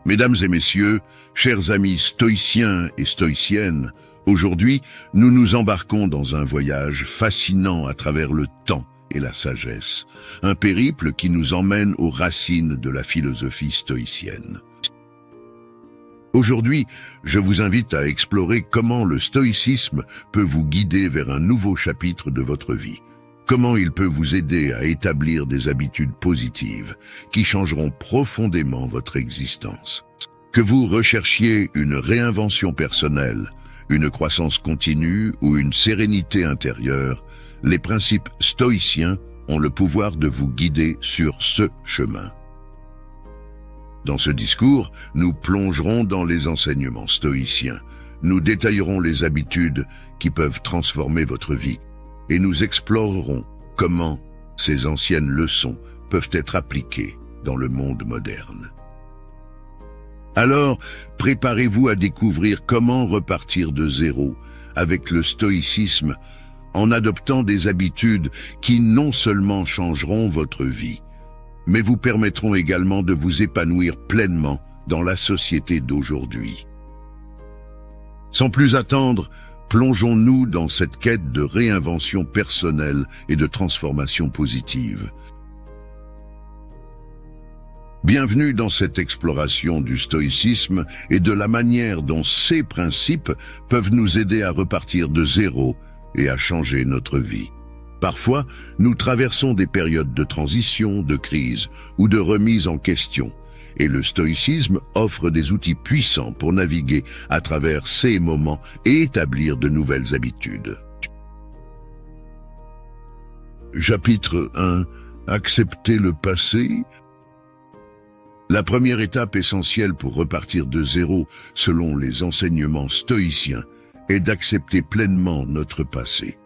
Mesdames et messieurs, chers amis stoïciens et stoïciennes, aujourd'hui, nous nous embarquons dans un voyage fascinant à travers le temps et la sagesse, un périple qui nous emmène aux racines de la philosophie stoïcienne. Aujourd'hui, je vous invite à explorer comment le stoïcisme peut vous guider vers un nouveau chapitre de votre vie. Comment il peut vous aider à établir des habitudes positives qui changeront profondément votre existence. Que vous recherchiez une réinvention personnelle, une croissance continue ou une sérénité intérieure, les principes stoïciens ont le pouvoir de vous guider sur ce chemin. Dans ce discours, nous plongerons dans les enseignements stoïciens. Nous détaillerons les habitudes qui peuvent transformer votre vie et nous explorerons comment ces anciennes leçons peuvent être appliquées dans le monde moderne. Alors, préparez-vous à découvrir comment repartir de zéro avec le stoïcisme en adoptant des habitudes qui non seulement changeront votre vie, mais vous permettront également de vous épanouir pleinement dans la société d'aujourd'hui. Sans plus attendre, plongeons-nous dans cette quête de réinvention personnelle et de transformation positive. Bienvenue dans cette exploration du stoïcisme et de la manière dont ces principes peuvent nous aider à repartir de zéro et à changer notre vie. Parfois, nous traversons des périodes de transition, de crise ou de remise en question, et le stoïcisme offre des outils puissants pour naviguer à travers ces moments et établir de nouvelles habitudes. Chapitre 1. Accepter le passé. La première étape essentielle pour repartir de zéro, selon les enseignements stoïciens, est d'accepter pleinement notre passé.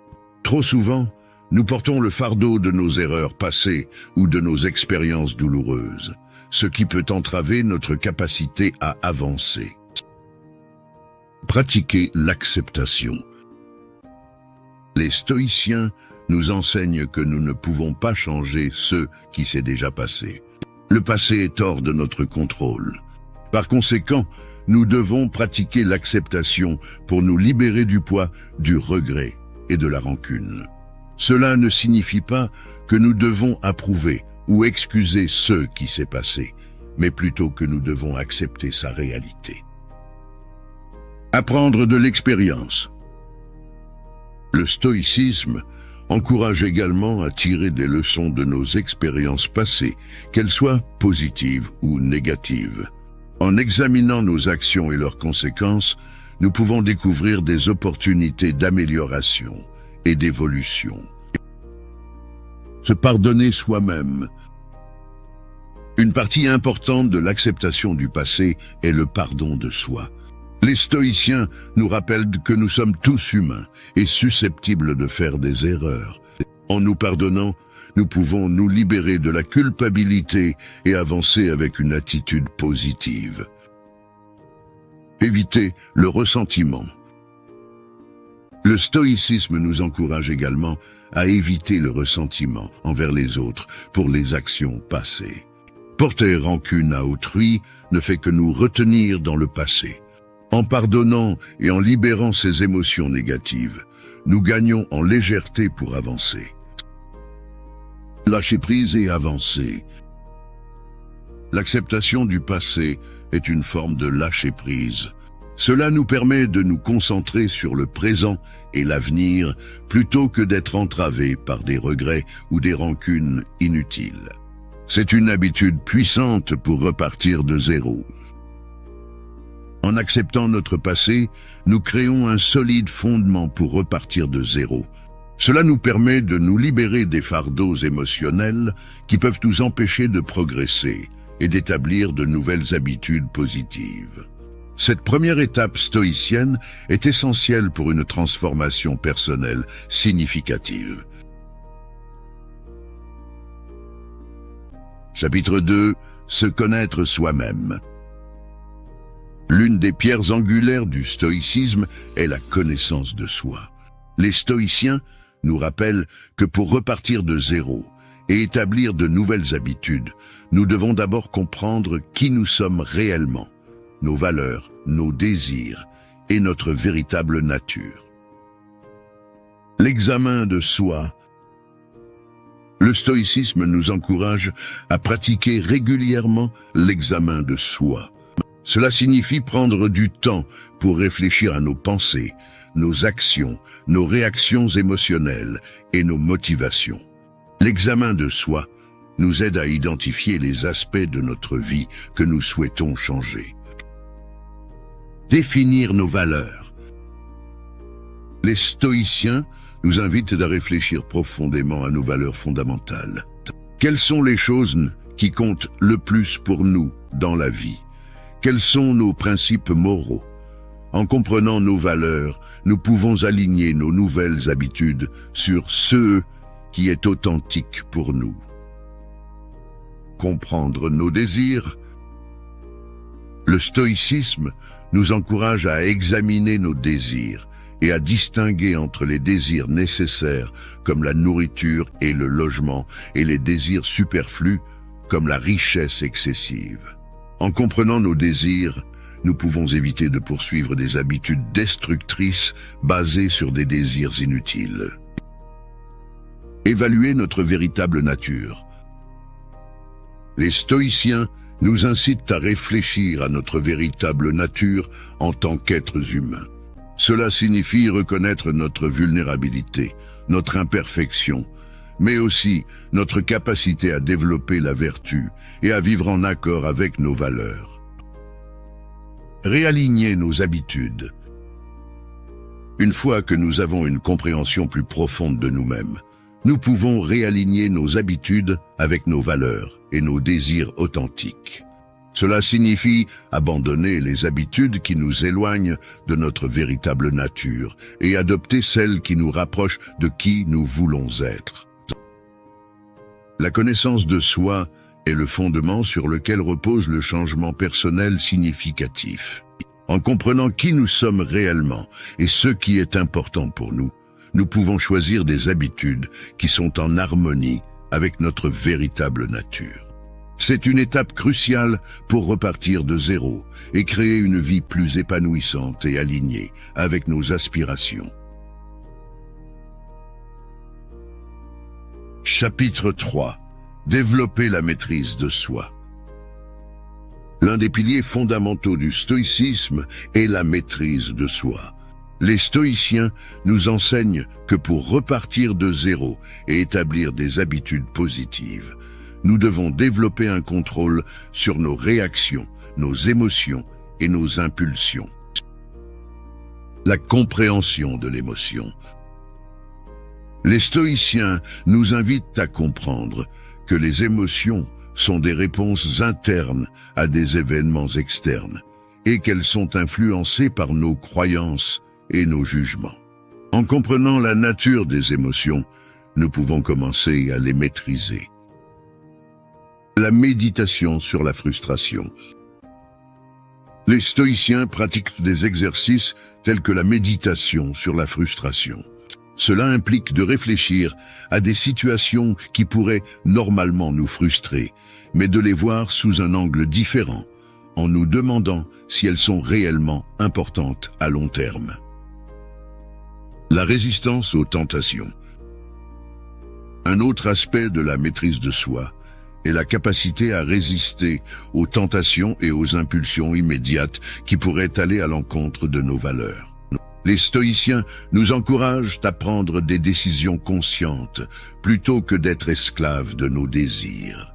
Trop souvent, nous portons le fardeau de nos erreurs passées ou de nos expériences douloureuses, ce qui peut entraver notre capacité à avancer. Pratiquer l'acceptation. Les stoïciens nous enseignent que nous ne pouvons pas changer ce qui s'est déjà passé. Le passé est hors de notre contrôle. Par conséquent, nous devons pratiquer l'acceptation pour nous libérer du poids, du regret et de la rancune. Cela ne signifie pas que nous devons approuver ou excuser ce qui s'est passé, mais plutôt que nous devons accepter sa réalité. Apprendre de l'expérience. Le stoïcisme encourage également à tirer des leçons de nos expériences passées, qu'elles soient positives ou négatives. En examinant nos actions et leurs conséquences, nous pouvons découvrir des opportunités d'amélioration et d'évolution. Se pardonner soi-même. Une partie importante de l'acceptation du passé est le pardon de soi. Les stoïciens nous rappellent que nous sommes tous humains et susceptibles de faire des erreurs. En nous pardonnant, nous pouvons nous libérer de la culpabilité et avancer avec une attitude positive. Éviter le ressentiment. Le stoïcisme nous encourage également à éviter le ressentiment envers les autres pour les actions passées. Porter rancune à autrui ne fait que nous retenir dans le passé. En pardonnant et en libérant ces émotions négatives, nous gagnons en légèreté pour avancer. Lâcher prise et avancer. L'acceptation du passé est une forme de lâcher prise. Cela nous permet de nous concentrer sur le présent et l'avenir plutôt que d'être entravés par des regrets ou des rancunes inutiles. C'est une habitude puissante pour repartir de zéro. En acceptant notre passé, nous créons un solide fondement pour repartir de zéro. Cela nous permet de nous libérer des fardeaux émotionnels qui peuvent nous empêcher de progresser et d'établir de nouvelles habitudes positives. Cette première étape stoïcienne est essentielle pour une transformation personnelle significative. Chapitre 2. Se connaître soi-même. L'une des pierres angulaires du stoïcisme est la connaissance de soi. Les stoïciens nous rappellent que pour repartir de zéro, et établir de nouvelles habitudes, nous devons d'abord comprendre qui nous sommes réellement, nos valeurs, nos désirs et notre véritable nature. L'examen de soi. Le stoïcisme nous encourage à pratiquer régulièrement l'examen de soi. Cela signifie prendre du temps pour réfléchir à nos pensées, nos actions, nos réactions émotionnelles et nos motivations. L'examen de soi nous aide à identifier les aspects de notre vie que nous souhaitons changer. Définir nos valeurs. Les stoïciens nous invitent à réfléchir profondément à nos valeurs fondamentales. Quelles sont les choses qui comptent le plus pour nous dans la vie? Quels sont nos principes moraux? En comprenant nos valeurs, nous pouvons aligner nos nouvelles habitudes sur ce qui est authentique pour nous. Comprendre nos désirs. Le stoïcisme nous encourage à examiner nos désirs et à distinguer entre les désirs nécessaires comme la nourriture et le logement et les désirs superflus comme la richesse excessive. En comprenant nos désirs, nous pouvons éviter de poursuivre des habitudes destructrices basées sur des désirs inutiles. Évaluer notre véritable nature. Les stoïciens nous incitent à réfléchir à notre véritable nature en tant qu'êtres humains. Cela signifie reconnaître notre vulnérabilité, notre imperfection, mais aussi notre capacité à développer la vertu et à vivre en accord avec nos valeurs. Réaligner nos habitudes. Une fois que nous avons une compréhension plus profonde de nous-mêmes, nous pouvons réaligner nos habitudes avec nos valeurs et nos désirs authentiques. Cela signifie abandonner les habitudes qui nous éloignent de notre véritable nature et adopter celles qui nous rapprochent de qui nous voulons être. La connaissance de soi est le fondement sur lequel repose le changement personnel significatif. En comprenant qui nous sommes réellement et ce qui est important pour nous, nous pouvons choisir des habitudes qui sont en harmonie avec notre véritable nature. C'est une étape cruciale pour repartir de zéro et créer une vie plus épanouissante et alignée avec nos aspirations. Chapitre 3. Développer la maîtrise de soi. L'un des piliers fondamentaux du stoïcisme est la maîtrise de soi. Les stoïciens nous enseignent que pour repartir de zéro et établir des habitudes positives, nous devons développer un contrôle sur nos réactions, nos émotions et nos impulsions. La compréhension de l'émotion. Les stoïciens nous invitent à comprendre que les émotions sont des réponses internes à des événements externes et qu'elles sont influencées par nos croyances et nos jugements. En comprenant la nature des émotions, nous pouvons commencer à les maîtriser. La méditation sur la frustration. Les stoïciens pratiquent des exercices tels que la méditation sur la frustration. Cela implique de réfléchir à des situations qui pourraient normalement nous frustrer, mais de les voir sous un angle différent, en nous demandant si elles sont réellement importantes à long terme. La résistance aux tentations. Un autre aspect de la maîtrise de soi est la capacité à résister aux tentations et aux impulsions immédiates qui pourraient aller à l'encontre de nos valeurs. Les stoïciens nous encouragent à prendre des décisions conscientes plutôt que d'être esclaves de nos désirs.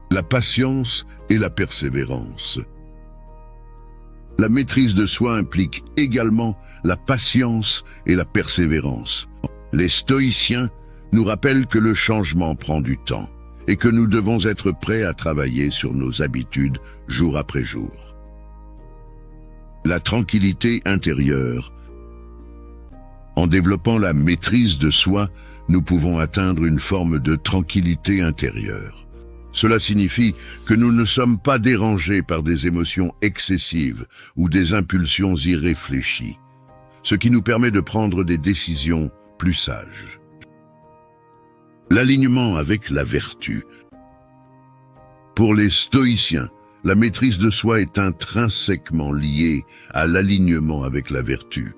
La patience et la persévérance. La maîtrise de soi implique également la patience et la persévérance. Les stoïciens nous rappellent que le changement prend du temps et que nous devons être prêts à travailler sur nos habitudes jour après jour. La tranquillité intérieure. En développant la maîtrise de soi, nous pouvons atteindre une forme de tranquillité intérieure. Cela signifie que nous ne sommes pas dérangés par des émotions excessives ou des impulsions irréfléchies, ce qui nous permet de prendre des décisions plus sages. L'alignement avec la vertu. Pour les stoïciens, la maîtrise de soi est intrinsèquement liée à l'alignement avec la vertu.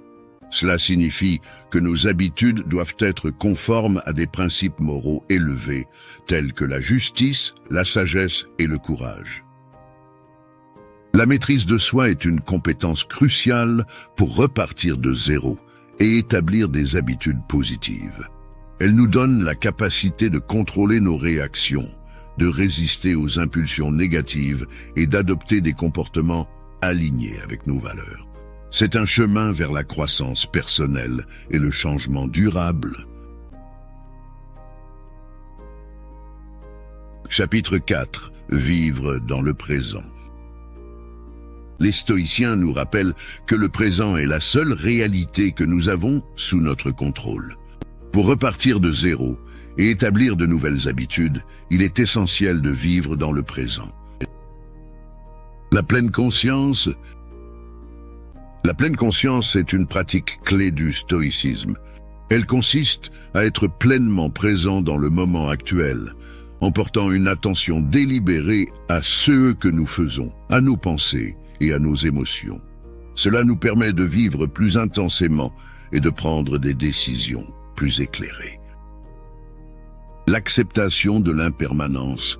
Cela signifie que nos habitudes doivent être conformes à des principes moraux élevés, tels que la justice, la sagesse et le courage. La maîtrise de soi est une compétence cruciale pour repartir de zéro et établir des habitudes positives. Elle nous donne la capacité de contrôler nos réactions, de résister aux impulsions négatives et d'adopter des comportements alignés avec nos valeurs. C'est un chemin vers la croissance personnelle et le changement durable. Chapitre 4. Vivre dans le présent. Les stoïciens nous rappellent que le présent est la seule réalité que nous avons sous notre contrôle. Pour repartir de zéro et établir de nouvelles habitudes, il est essentiel de vivre dans le présent. La pleine conscience est une pratique clé du stoïcisme. Elle consiste à être pleinement présent dans le moment actuel, en portant une attention délibérée à ce que nous faisons, à nos pensées et à nos émotions. Cela nous permet de vivre plus intensément et de prendre des décisions plus éclairées. L'acceptation de l'impermanence.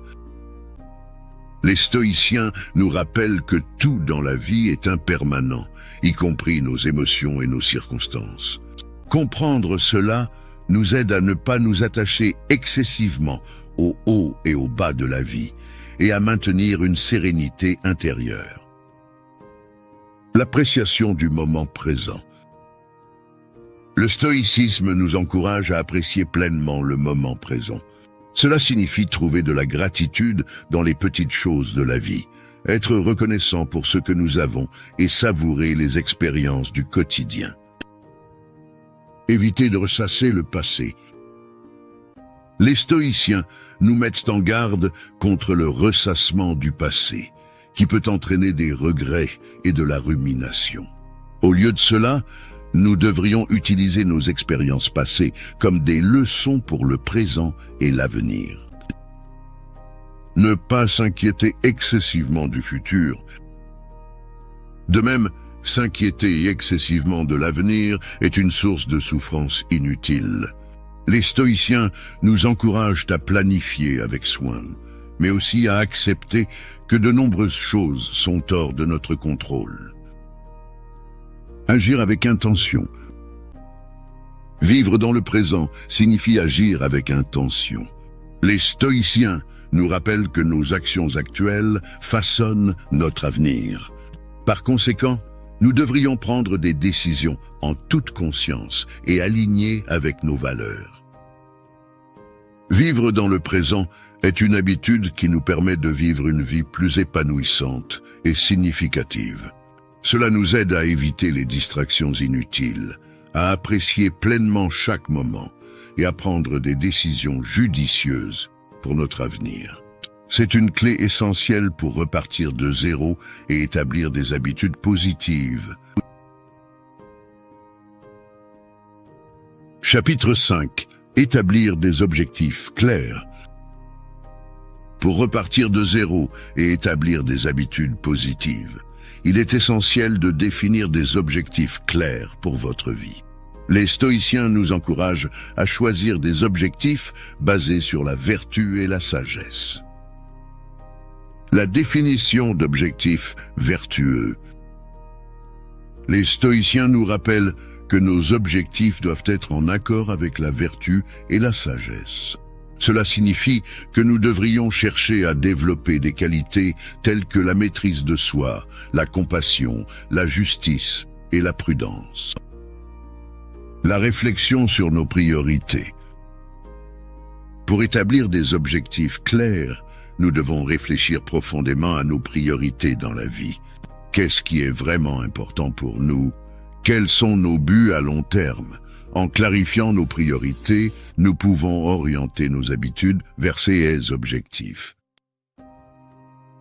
Les stoïciens nous rappellent que tout dans la vie est impermanent, y compris nos émotions et nos circonstances. Comprendre cela nous aide à ne pas nous attacher excessivement au haut et au bas de la vie et à maintenir une sérénité intérieure. L'appréciation du moment présent. Le stoïcisme nous encourage à apprécier pleinement le moment présent. Cela signifie trouver de la gratitude dans les petites choses de la vie, être reconnaissant pour ce que nous avons et savourer les expériences du quotidien. Éviter de ressasser le passé. Les stoïciens nous mettent en garde contre le ressassement du passé, qui peut entraîner des regrets et de la rumination. Au lieu de cela, nous devrions utiliser nos expériences passées comme des leçons pour le présent et l'avenir. Ne pas s'inquiéter excessivement du futur. De même, s'inquiéter excessivement de l'avenir est une source de souffrance inutile. Les stoïciens nous encouragent à planifier avec soin, mais aussi à accepter que de nombreuses choses sont hors de notre contrôle. Agir avec intention. Vivre dans le présent signifie agir avec intention. Les stoïciens nous rappellent que nos actions actuelles façonnent notre avenir. Par conséquent, nous devrions prendre des décisions en toute conscience et alignées avec nos valeurs. Vivre dans le présent est une habitude qui nous permet de vivre une vie plus épanouissante et significative. Cela nous aide à éviter les distractions inutiles, à apprécier pleinement chaque moment et à prendre des décisions judicieuses pour notre avenir. C'est une clé essentielle pour repartir de zéro et établir des habitudes positives. Chapitre 5. Établir des objectifs clairs. Pour repartir de zéro et établir des habitudes positives, il est essentiel de définir des objectifs clairs pour votre vie. Les stoïciens nous encouragent à choisir des objectifs basés sur la vertu et la sagesse. La définition d'objectifs vertueux. Les stoïciens nous rappellent que nos objectifs doivent être en accord avec la vertu et la sagesse. Cela signifie que nous devrions chercher à développer des qualités telles que la maîtrise de soi, la compassion, la justice et la prudence. La réflexion sur nos priorités. Pour établir des objectifs clairs, nous devons réfléchir profondément à nos priorités dans la vie. Qu'est-ce qui est vraiment important pour nous? Quels sont nos buts à long terme? En clarifiant nos priorités, nous pouvons orienter nos habitudes vers ces objectifs.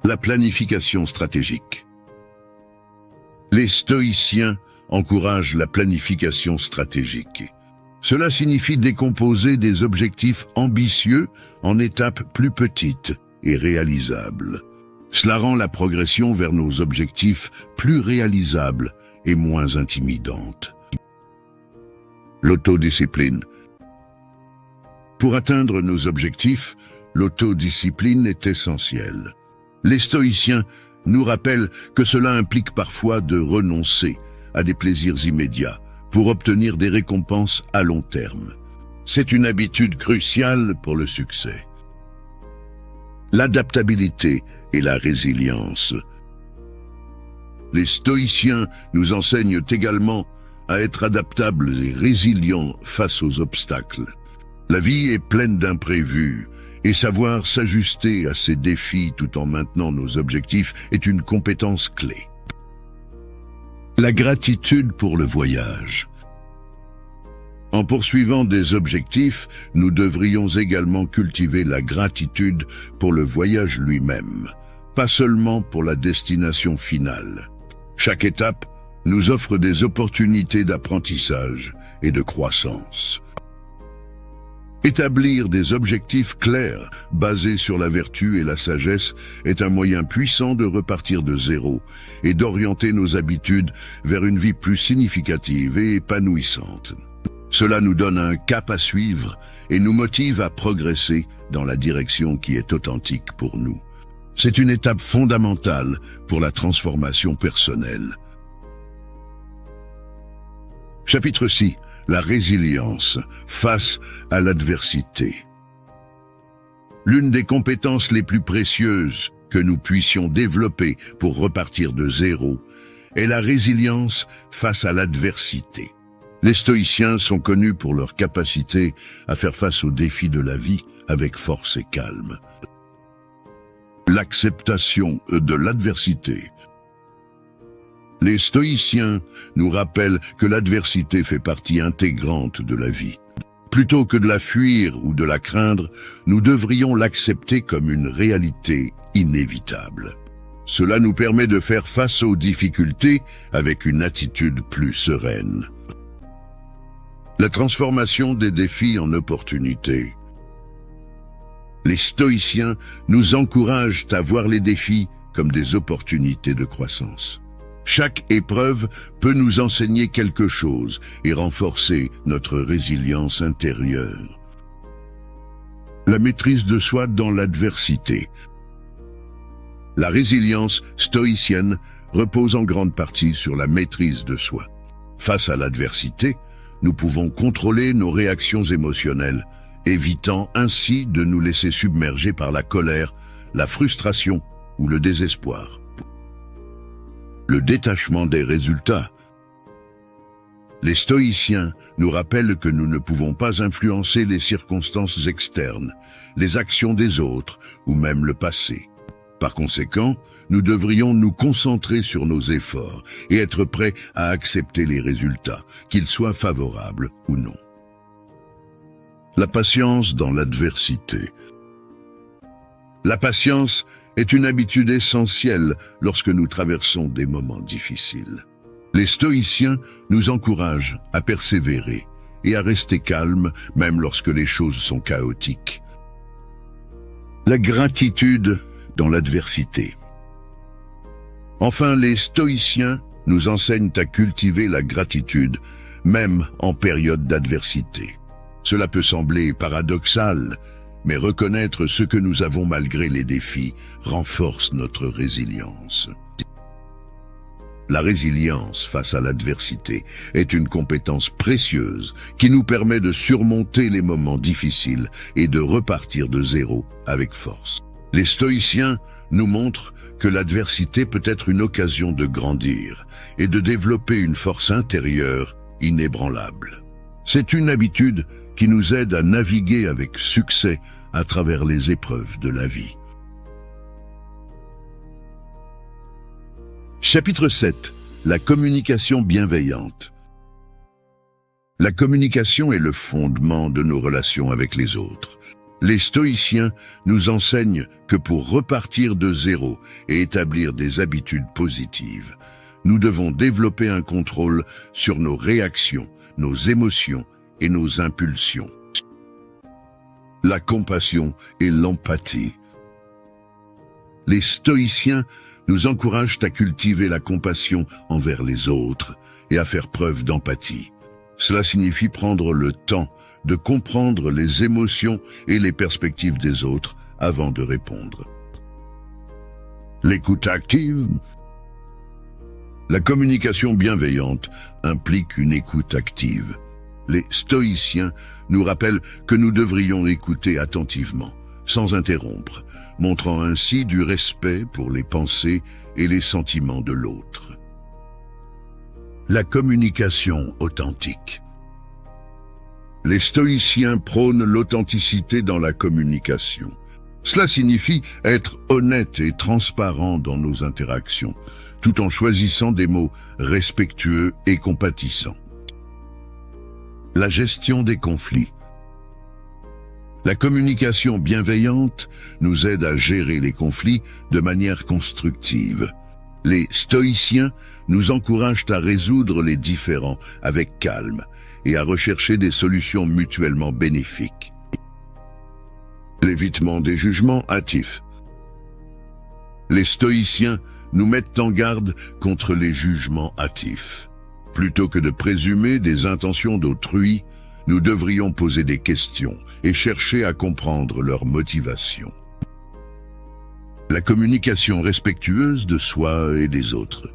La planification stratégique. Les stoïciens encouragent la planification stratégique. Cela signifie décomposer des objectifs ambitieux en étapes plus petites et réalisables. Cela rend la progression vers nos objectifs plus réalisables et moins intimidante. L'autodiscipline. Pour atteindre nos objectifs, l'autodiscipline est essentielle. Les stoïciens nous rappellent que cela implique parfois de renoncer à des plaisirs immédiats pour obtenir des récompenses à long terme. C'est une habitude cruciale pour le succès. L'adaptabilité et la résilience. Les stoïciens nous enseignent également à être adaptables et résilients face aux obstacles. La vie est pleine d'imprévus, et savoir s'ajuster à ces défis tout en maintenant nos objectifs est une compétence clé. La gratitude pour le voyage. En poursuivant des objectifs, nous devrions également cultiver la gratitude pour le voyage lui-même, pas seulement pour la destination finale. Chaque étape nous offre des opportunités d'apprentissage et de croissance. Établir des objectifs clairs, basés sur la vertu et la sagesse, est un moyen puissant de repartir de zéro et d'orienter nos habitudes vers une vie plus significative et épanouissante. Cela nous donne un cap à suivre et nous motive à progresser dans la direction qui est authentique pour nous. C'est une étape fondamentale pour la transformation personnelle. Chapitre 6. La résilience face à l'adversité. L'une des compétences les plus précieuses que nous puissions développer pour repartir de zéro est la résilience face à l'adversité. Les stoïciens sont connus pour leur capacité à faire face aux défis de la vie avec force et calme. L'acceptation de l'adversité. Les stoïciens nous rappellent que l'adversité fait partie intégrante de la vie. Plutôt que de la fuir ou de la craindre, nous devrions l'accepter comme une réalité inévitable. Cela nous permet de faire face aux difficultés avec une attitude plus sereine. La transformation des défis en opportunités. Les stoïciens nous encouragent à voir les défis comme des opportunités de croissance. Chaque épreuve peut nous enseigner quelque chose et renforcer notre résilience intérieure. La maîtrise de soi dans l'adversité. La résilience stoïcienne repose en grande partie sur la maîtrise de soi. Face à l'adversité, nous pouvons contrôler nos réactions émotionnelles, évitant ainsi de nous laisser submerger par la colère, la frustration ou le désespoir. Le détachement des résultats. Les stoïciens nous rappellent que nous ne pouvons pas influencer les circonstances externes, les actions des autres ou même le passé. Par conséquent, nous devrions nous concentrer sur nos efforts et être prêts à accepter les résultats, qu'ils soient favorables ou non. La patience dans l'adversité. La patience est une habitude essentielle lorsque nous traversons des moments difficiles. Les stoïciens nous encouragent à persévérer et à rester calmes même lorsque les choses sont chaotiques. La gratitude dans l'adversité. Enfin, les stoïciens nous enseignent à cultiver la gratitude, même en période d'adversité. Cela peut sembler paradoxal, mais reconnaître ce que nous avons malgré les défis renforce notre résilience. La résilience face à l'adversité est une compétence précieuse qui nous permet de surmonter les moments difficiles et de repartir de zéro avec force. Les stoïciens nous montrent que l'adversité peut être une occasion de grandir et de développer une force intérieure inébranlable. C'est une habitude qui nous aide à naviguer avec succès à travers les épreuves de la vie. Chapitre 7. La communication bienveillante. La communication est le fondement de nos relations avec les autres. Les stoïciens nous enseignent que pour repartir de zéro et établir des habitudes positives, nous devons développer un contrôle sur nos réactions, nos émotions et nos impulsions. La compassion et l'empathie. Les stoïciens nous encouragent à cultiver la compassion envers les autres et à faire preuve d'empathie. Cela signifie prendre le temps de comprendre les émotions et les perspectives des autres avant de répondre. L'écoute active. La communication bienveillante implique une écoute active. Les stoïciens nous rappellent que nous devrions écouter attentivement, sans interrompre, montrant ainsi du respect pour les pensées et les sentiments de l'autre. La communication authentique. Les stoïciens prônent l'authenticité dans la communication. Cela signifie être honnête et transparent dans nos interactions, tout en choisissant des mots respectueux et compatissants. La gestion des conflits. La communication bienveillante nous aide à gérer les conflits de manière constructive. Les stoïciens nous encouragent à résoudre les différends avec calme et à rechercher des solutions mutuellement bénéfiques. L'évitement des jugements hâtifs. Les stoïciens nous mettent en garde contre les jugements hâtifs. Plutôt que de présumer des intentions d'autrui, nous devrions poser des questions et chercher à comprendre leurs motivations. La communication respectueuse de soi et des autres.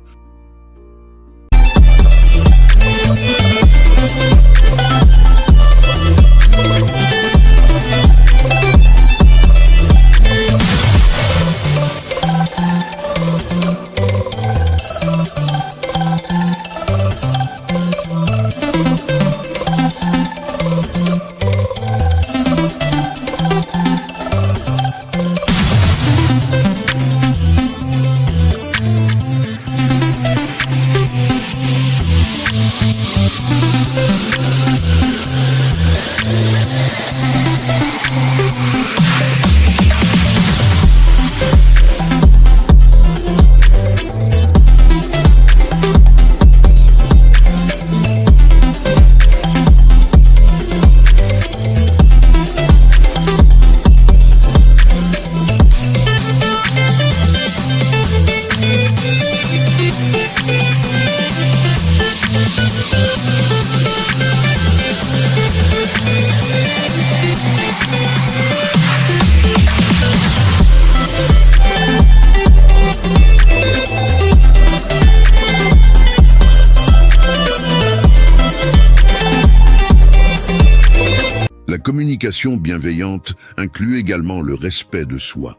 La communication bienveillante inclut également le respect de soi.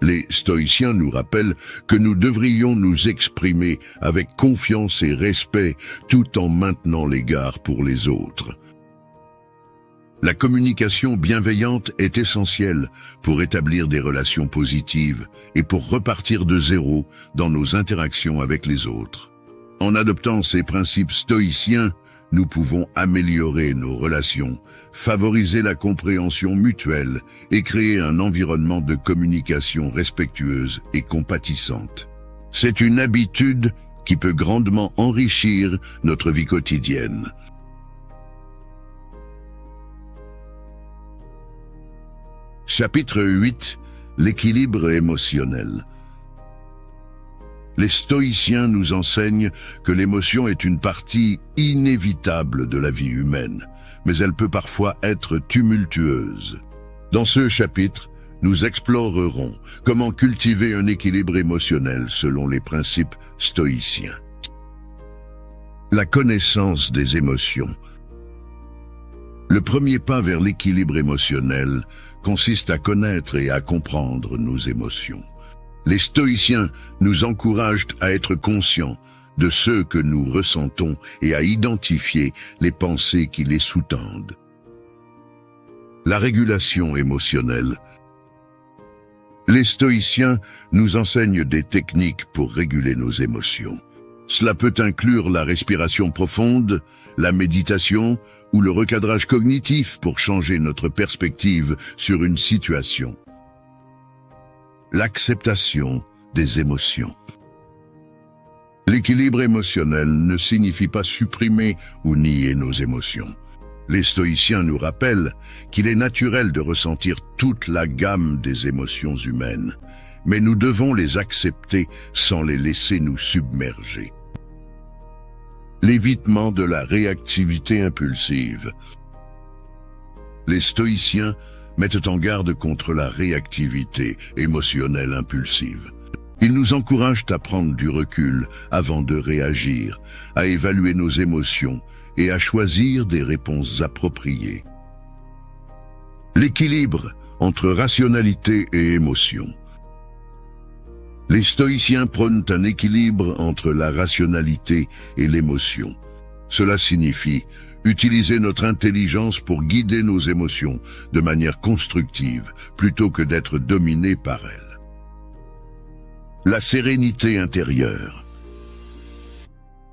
Les stoïciens nous rappellent que nous devrions nous exprimer avec confiance et respect tout en maintenant l'égard pour les autres. La communication bienveillante est essentielle pour établir des relations positives et pour repartir de zéro dans nos interactions avec les autres. En adoptant ces principes stoïciens, nous pouvons améliorer nos relations, favoriser la compréhension mutuelle et créer un environnement de communication respectueuse et compatissante. C'est une habitude qui peut grandement enrichir notre vie quotidienne. Chapitre 8. L'équilibre émotionnel. Les stoïciens nous enseignent que l'émotion est une partie inévitable de la vie humaine, mais elle peut parfois être tumultueuse. Dans ce chapitre, nous explorerons comment cultiver un équilibre émotionnel selon les principes stoïciens. La connaissance des émotions. Le premier pas vers l'équilibre émotionnel consiste à connaître et à comprendre nos émotions. Les stoïciens nous encouragent à être conscients de ce que nous ressentons et à identifier les pensées qui les sous-tendent. La régulation émotionnelle. Les stoïciens nous enseignent des techniques pour réguler nos émotions. Cela peut inclure la respiration profonde, la méditation ou le recadrage cognitif pour changer notre perspective sur une situation. L'acceptation des émotions. L'équilibre émotionnel ne signifie pas supprimer ou nier nos émotions. Les stoïciens nous rappellent qu'il est naturel de ressentir toute la gamme des émotions humaines, mais nous devons les accepter sans les laisser nous submerger. L'évitement de la réactivité impulsive. Les stoïciens mettent en garde contre la réactivité émotionnelle impulsive. Ils nous encouragent à prendre du recul avant de réagir, à évaluer nos émotions et à choisir des réponses appropriées. L'équilibre entre rationalité et émotion. Les stoïciens prônent un équilibre entre la rationalité et l'émotion. Cela signifie utiliser notre intelligence pour guider nos émotions de manière constructive plutôt que d'être dominés par elles. La sérénité intérieure.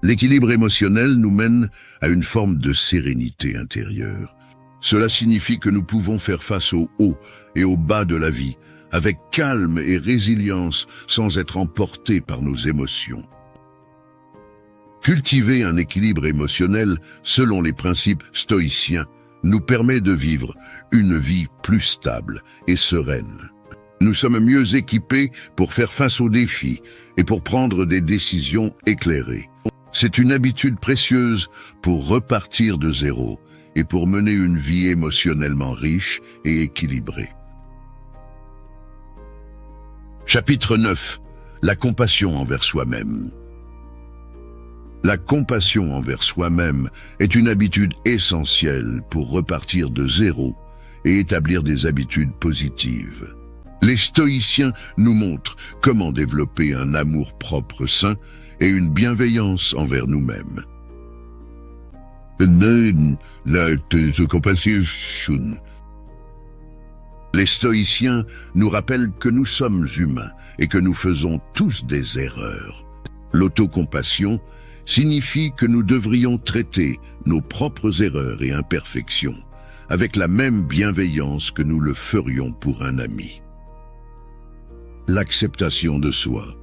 L'équilibre émotionnel nous mène à une forme de sérénité intérieure. Cela signifie que nous pouvons faire face aux hauts et aux bas de la vie avec calme et résilience sans être emportés par nos émotions. Cultiver un équilibre émotionnel selon les principes stoïciens nous permet de vivre une vie plus stable et sereine. Nous sommes mieux équipés pour faire face aux défis et pour prendre des décisions éclairées. C'est une habitude précieuse pour repartir de zéro et pour mener une vie émotionnellement riche et équilibrée. Chapitre 9. La compassion envers soi-même. La compassion envers soi-même est une habitude essentielle pour repartir de zéro et établir des habitudes positives. Les stoïciens nous montrent comment développer un amour-propre sain et une bienveillance envers nous-mêmes. Les stoïciens nous rappellent que nous sommes humains et que nous faisons tous des erreurs. L'autocompassion signifie que nous devrions traiter nos propres erreurs et imperfections avec la même bienveillance que nous le ferions pour un ami. L'acceptation de soi.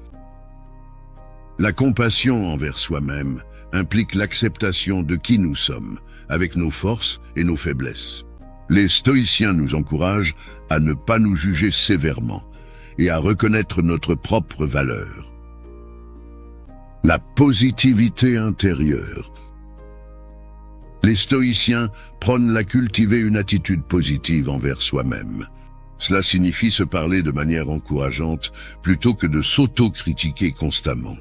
La compassion envers soi-même implique l'acceptation de qui nous sommes, avec nos forces et nos faiblesses. Les stoïciens nous encouragent à ne pas nous juger sévèrement et à reconnaître notre propre valeur. La positivité intérieure. Les stoïciens prônent à cultiver une attitude positive envers soi-même. Cela signifie se parler de manière encourageante plutôt que de s'auto-critiquer constamment.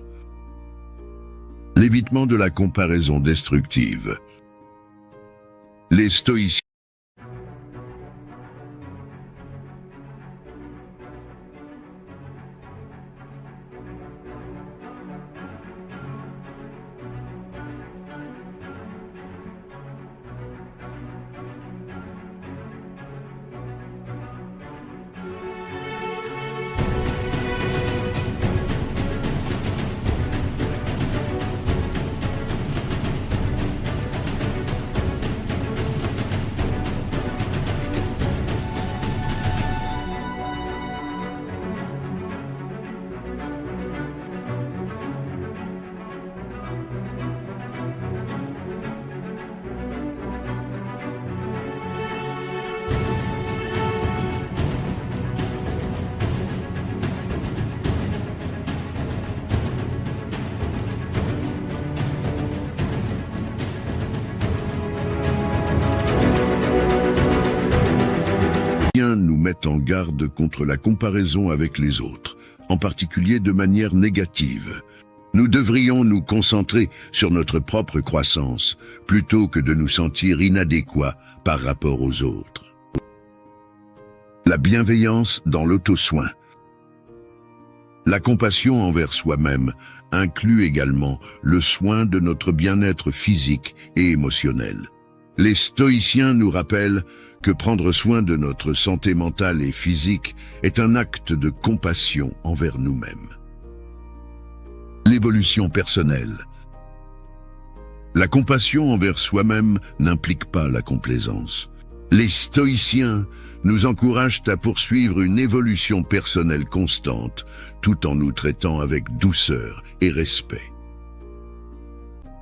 L'évitement de la comparaison destructive. Les stoïciens nous mettent en garde contre la comparaison avec les autres, en particulier de manière négative. Nous devrions nous concentrer sur notre propre croissance, plutôt que de nous sentir inadéquats par rapport aux autres. La bienveillance dans l'auto-soin. La compassion envers soi-même inclut également le soin de notre bien-être physique et émotionnel. Les stoïciens nous rappellent que prendre soin de notre santé mentale et physique est un acte de compassion envers nous-mêmes. L'évolution personnelle. La compassion envers soi-même n'implique pas la complaisance. Les stoïciens nous encouragent à poursuivre une évolution personnelle constante, tout en nous traitant avec douceur et respect.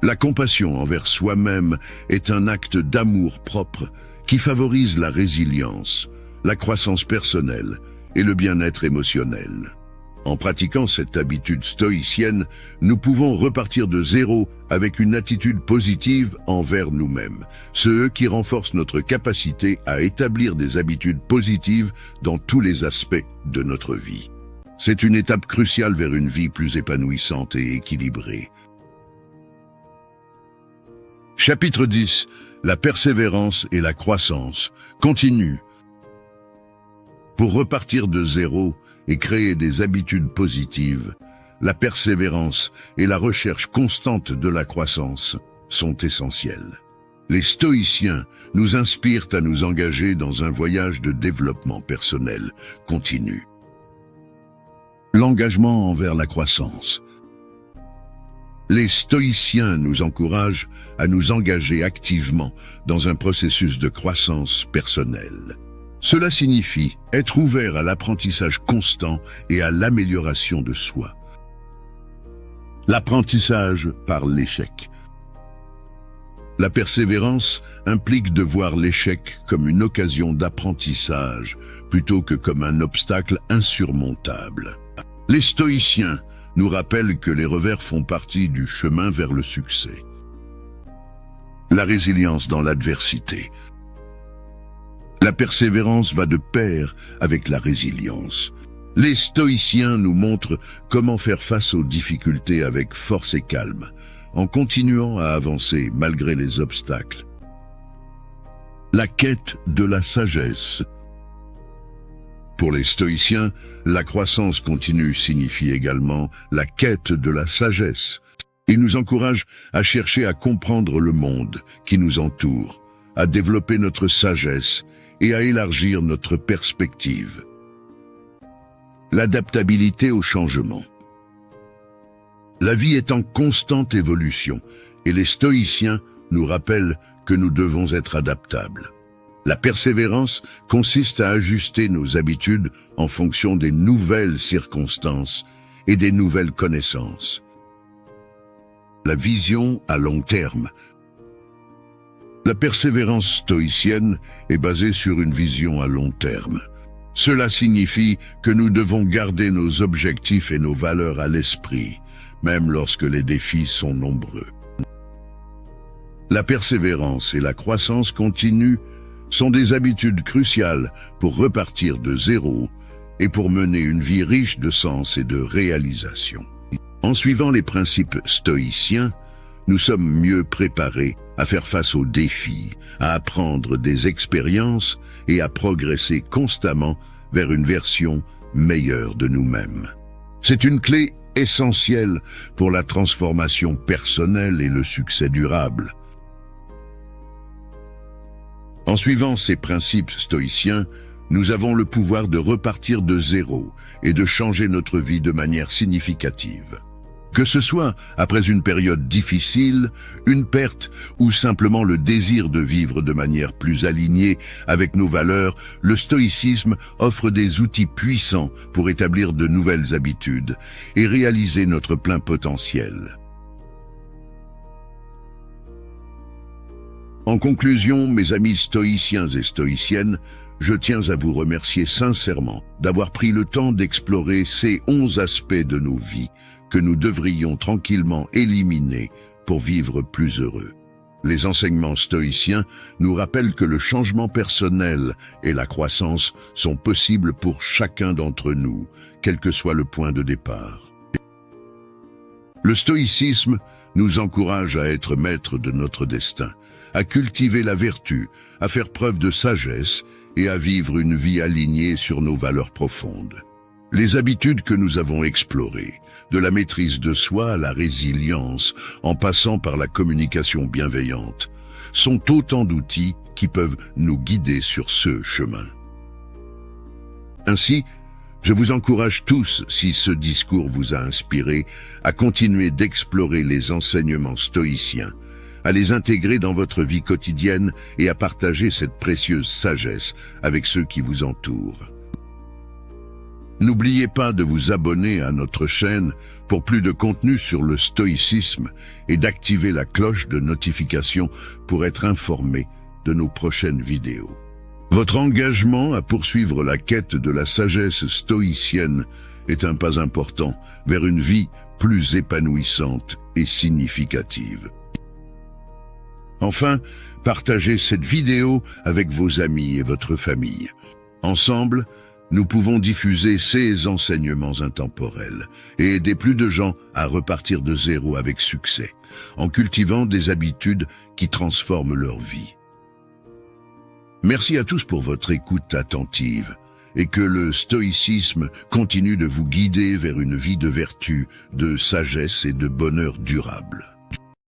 La compassion envers soi-même est un acte d'amour propre qui favorise la résilience, la croissance personnelle et le bien-être émotionnel. En pratiquant cette habitude stoïcienne, nous pouvons repartir de zéro avec une attitude positive envers nous-mêmes, ce qui renforce notre capacité à établir des habitudes positives dans tous les aspects de notre vie. C'est une étape cruciale vers une vie plus épanouissante et équilibrée. Chapitre 10. La persévérance et la croissance continue. Pour repartir de zéro et créer des habitudes positives, la persévérance et la recherche constante de la croissance sont essentielles. Les stoïciens nous inspirent à nous engager dans un voyage de développement personnel continu. L'engagement envers la croissance. Les stoïciens nous encouragent à nous engager activement dans un processus de croissance personnelle. Cela signifie être ouvert à l'apprentissage constant et à l'amélioration de soi. L'apprentissage par l'échec. La persévérance implique de voir l'échec comme une occasion d'apprentissage plutôt que comme un obstacle insurmontable. Les stoïciens nous rappellent que les revers font partie du chemin vers le succès. La résilience dans l'adversité. La persévérance va de pair avec la résilience. Les stoïciens nous montrent comment faire face aux difficultés avec force et calme, en continuant à avancer malgré les obstacles. La quête de la sagesse. Pour les stoïciens, la croissance continue signifie également la quête de la sagesse. Ils nous encouragent à chercher à comprendre le monde qui nous entoure, à développer notre sagesse et à élargir notre perspective. L'adaptabilité au changement. La vie est en constante évolution et les stoïciens nous rappellent que nous devons être adaptables. La persévérance consiste à ajuster nos habitudes en fonction des nouvelles circonstances et des nouvelles connaissances. La vision à long terme. La persévérance stoïcienne est basée sur une vision à long terme. Cela signifie que nous devons garder nos objectifs et nos valeurs à l'esprit, même lorsque les défis sont nombreux. La persévérance et la croissance continue sont des habitudes cruciales pour repartir de zéro et pour mener une vie riche de sens et de réalisation. En suivant les principes stoïciens, nous sommes mieux préparés à faire face aux défis, à apprendre des expériences et à progresser constamment vers une version meilleure de nous-mêmes. C'est une clé essentielle pour la transformation personnelle et le succès durable. En suivant ces principes stoïciens, nous avons le pouvoir de repartir de zéro et de changer notre vie de manière significative. Que ce soit après une période difficile, une perte ou simplement le désir de vivre de manière plus alignée avec nos valeurs, le stoïcisme offre des outils puissants pour établir de nouvelles habitudes et réaliser notre plein potentiel. En conclusion, mes amis stoïciens et stoïciennes, je tiens à vous remercier sincèrement d'avoir pris le temps d'explorer ces 11 aspects de nos vies que nous devrions tranquillement éliminer pour vivre plus heureux. Les enseignements stoïciens nous rappellent que le changement personnel et la croissance sont possibles pour chacun d'entre nous, quel que soit le point de départ. Le stoïcisme nous encourage à être maîtres de notre destin, à cultiver la vertu, à faire preuve de sagesse et à vivre une vie alignée sur nos valeurs profondes. Les habitudes que nous avons explorées, de la maîtrise de soi à la résilience, en passant par la communication bienveillante, sont autant d'outils qui peuvent nous guider sur ce chemin. Ainsi, je vous encourage tous, si ce discours vous a inspiré, à continuer d'explorer les enseignements stoïciens, à les intégrer dans votre vie quotidienne et à partager cette précieuse sagesse avec ceux qui vous entourent. N'oubliez pas de vous abonner à notre chaîne pour plus de contenu sur le stoïcisme et d'activer la cloche de notification pour être informé de nos prochaines vidéos. Votre engagement à poursuivre la quête de la sagesse stoïcienne est un pas important vers une vie plus épanouissante et significative. Enfin, partagez cette vidéo avec vos amis et votre famille. Ensemble, nous pouvons diffuser ces enseignements intemporels et aider plus de gens à repartir de zéro avec succès, en cultivant des habitudes qui transforment leur vie. Merci à tous pour votre écoute attentive et que le stoïcisme continue de vous guider vers une vie de vertu, de sagesse et de bonheur durable.